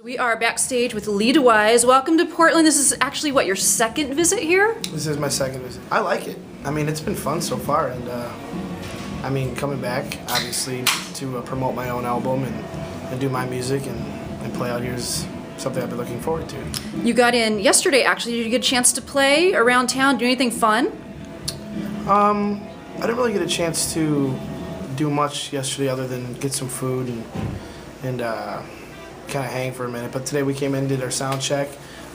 We are backstage with Lee Dewyze. Welcome to Portland. This is actually, what, your second visit here? This is my second visit. I like it. I mean, it's been fun so far, and I mean, coming back, obviously, to promote my own album and do my music and play out here is something I've been looking forward to. You got in yesterday, actually. Did you get a chance to play around town, do anything fun? I didn't really get a chance to do much yesterday other than get some food and kind of hang for a minute. But today we came in, did our sound check.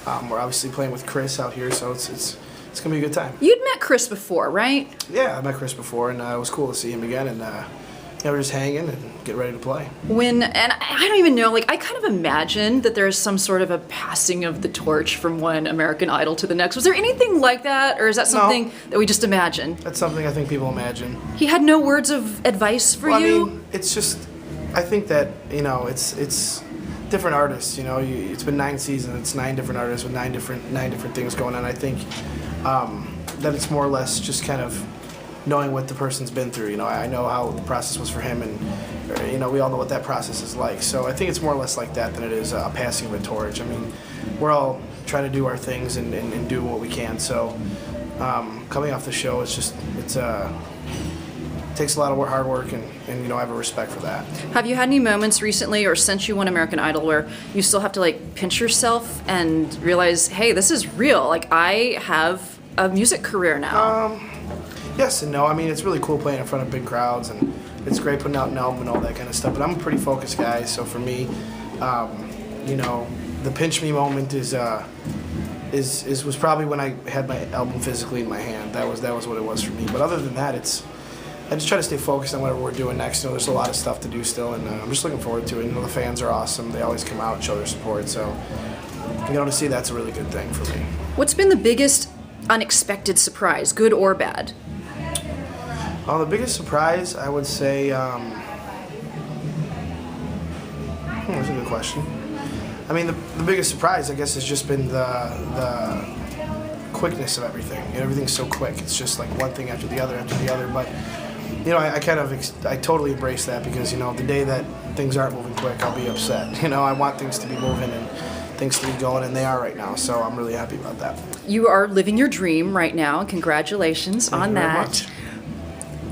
We're obviously playing with Chris out here, so it's gonna be a good time. You'd met Chris before, right? Yeah, I met Chris before, and it was cool to see him again. And we're just hanging and get ready to play. And I don't even know, like, I kind of imagined that there's some sort of a passing of the torch from one American Idol to the next. Was there anything like that, or is that something that we just imagine? That's something I think people imagine. He had no words of advice for you? I mean, it's just, I think that, you know, it's different artists, you know, it's been 9 seasons, it's 9 different artists with 9 different things going on. I think that it's more or less just kind of knowing what the person's been through. You know, I know how the process was for him, and you know, we all know what that process is like. So I think it's more or less like that than it is a passing of a torch. I mean, we're all trying to do our things and do what we can. So coming off the show, it takes a lot of hard work, and you know, I have a respect for that. Have you had any moments recently or since you won American Idol where you still have to like pinch yourself and realize, hey, this is real, like I have a music career now? Yes and no. I mean, it's really cool playing in front of big crowds, and it's great putting out an album and all that kind of stuff, but I'm a pretty focused guy, so for me, you know, the pinch me moment was probably when I had my album physically in my hand. That was what it was for me. But other than that, I just try to stay focused on whatever we're doing next. You know, there's a lot of stuff to do still, and I'm just looking forward to it. You know, the fans are awesome. They always come out and show their support. So, you know, to see that's a really good thing for me. What's been the biggest unexpected surprise, good or bad? The biggest surprise, I would say, that's a good question. I mean, the biggest surprise, I guess, has just been the quickness of everything. You know, everything's so quick. It's just like one thing after the other. But you know, I totally embrace that, because, you know, the day that things aren't moving quick, I'll be upset. You know, I want things to be moving and things to be going, and they are right now. So I'm really happy about that. You are living your dream right now, and congratulations on that. Very much.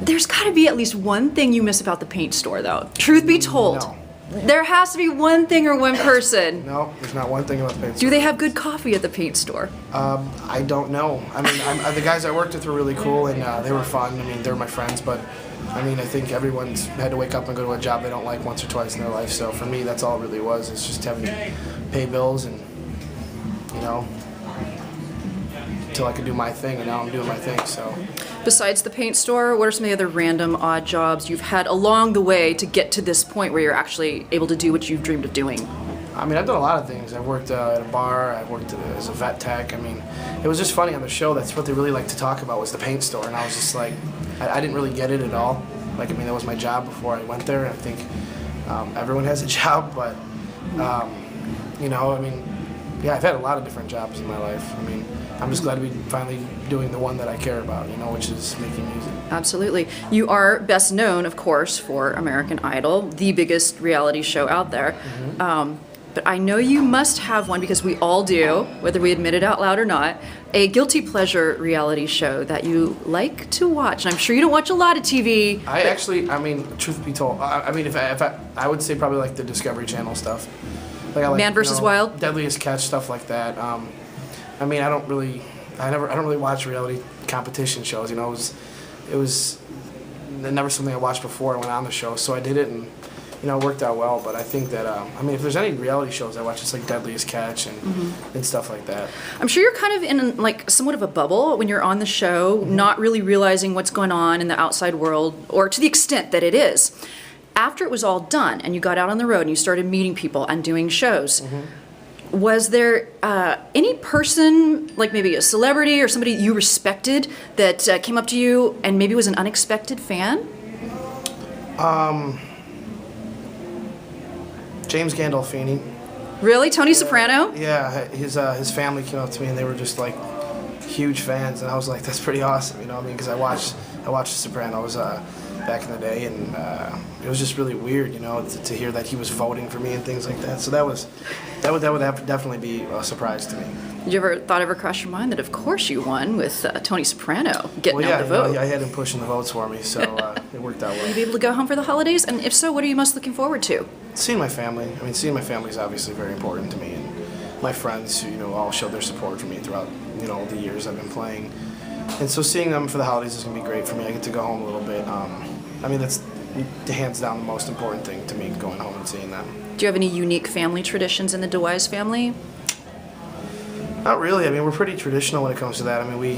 There's got to be at least one thing you miss about the paint store, though. Truth be told. No. There has to be one thing or one person. No, there's not one thing about the paint store. Do they have good coffee at the paint store? I don't know. I mean, the guys I worked with were really cool, and they were fun. I mean, they were my friends, but I mean, I think everyone's had to wake up and go to a job they don't like once or twice in their life. So for me, that's all it really was. It's just having to pay bills, and, you know, until I could do my thing, and now I'm doing my thing. So. Besides the paint store, what are some of the other random odd jobs you've had along the way to get to this point where you're actually able to do what you've dreamed of doing? I mean, I've done a lot of things. I've worked at a bar, I've worked as a vet tech. I mean, it was just funny on the show, that's what they really like to talk about, was the paint store, and I was just like, I didn't really get it at all. Like, I mean, that was my job before I went there, and I think everyone has a job, but, you know, I mean, yeah, I've had a lot of different jobs in my life. I mean, I'm just glad to be finally doing the one that I care about, you know, which is making music. Absolutely. You are best known, of course, for American Idol, the biggest reality show out there. Mm-hmm. But I know you must have one, because we all do, whether we admit it out loud or not, a guilty pleasure reality show that you like to watch. And I'm sure you don't watch a lot of TV. I mean, truth be told, I mean, if I would say probably like the Discovery Channel stuff. Like I like, Man vs. Wild? Deadliest Catch, stuff like that. I mean, I don't really watch reality competition shows. You know, it was never something I watched before I went on the show. So I did it, and you know, it worked out well. But I think that I mean, if there's any reality shows I watch, it's like Deadliest Catch and stuff like that. I'm sure you're kind of in like somewhat of a bubble when you're on the show, not really realizing what's going on in the outside world, or to the extent that it is. After it was all done and you got out on the road and you started meeting people and doing shows, was there any person, like maybe a celebrity or somebody you respected, that came up to you and maybe was an unexpected fan? James Gandolfini. Really? Tony Soprano? Yeah, his family came up to me and they were just like huge fans, and I was like, that's pretty awesome, you know what I mean? Because I watched The Sopranos. back in the day, and it was just really weird, you know, to hear that he was voting for me and things like that. So that would definitely be a surprise to me. Did you ever cross your mind that of course you won with Tony Soprano getting Well, yeah, out the vote? I had him pushing the votes for me, so it worked out well. Will you be able to go home for the holidays? And if so, what are you most looking forward to? Seeing my family. I mean, seeing my family is obviously very important to me, and my friends who, you know, all showed their support for me throughout, you know, the years I've been playing. And so seeing them for the holidays is going to be great for me. I get to go home a little bit. I mean, that's hands down the most important thing to me, going home and seeing them. Do you have any unique family traditions in the Dewyze family? Not really. I mean, we're pretty traditional when it comes to that. I mean, we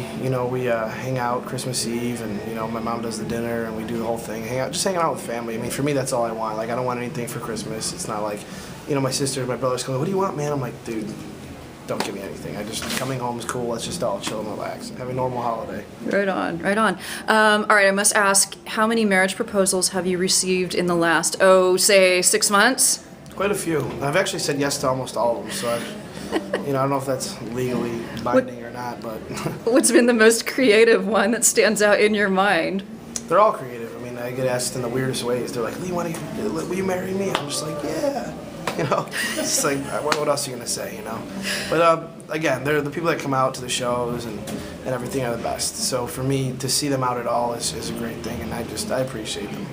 hang out Christmas Eve, and, you know, my mom does the dinner, and we do the whole thing. Just hanging out with family. I mean, for me, that's all I want. Like, I don't want anything for Christmas. It's not like, you know, my sisters, my brothers come, what do you want, man? I'm like, dude, don't give me anything. Coming home is cool. Let's just all chill and relax and have a normal holiday. Right on, right on. All right, I must ask, how many marriage proposals have you received in the last, say 6 months? Quite a few. I've actually said yes to almost all of them, so I don't know if that's legally binding or not, but What's been the most creative one that stands out in your mind? they're all creative. I mean, I get asked in the weirdest ways. They're like, Lee, will you marry me? I'm just like, yeah. You know, it's just like, what else are you gonna say, you know? But again, they're the people that come out to the shows and everything are the best. So for me, to see them out at all is a great thing, and I appreciate them.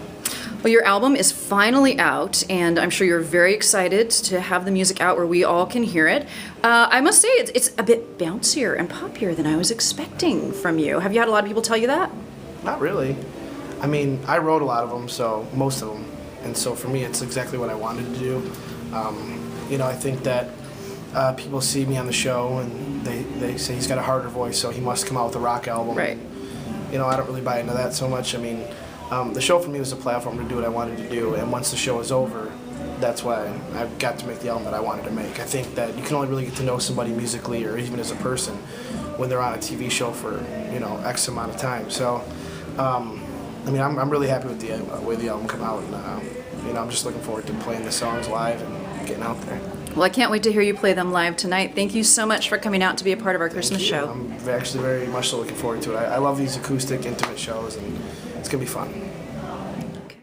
Well, your album is finally out, and I'm sure you're very excited to have the music out where we all can hear it. I must say, it's a bit bouncier and poppier than I was expecting from you. Have you had a lot of people tell you that? Not really. I mean, I wrote a lot of them, so most of them, and so for me, it's exactly what I wanted to do. You know, I think that people see me on the show and they say he's got a harder voice, so he must come out with a rock album. Right. You know, I don't really buy into that so much. I mean, the show for me was a platform to do what I wanted to do, and once the show is over, that's why I got to make the album that I wanted to make. I think that you can only really get to know somebody musically or even as a person when they're on a TV show for, you know, X amount of time. So, I mean, I'm really happy with the way the album came out, and you know, I'm just looking forward to playing the songs live and getting out there. Well, I can't wait to hear you play them live tonight. Thank you so much for coming out to be a part of our Christmas show. I'm actually very much so looking forward to it. I love these acoustic, intimate shows, and it's going to be fun.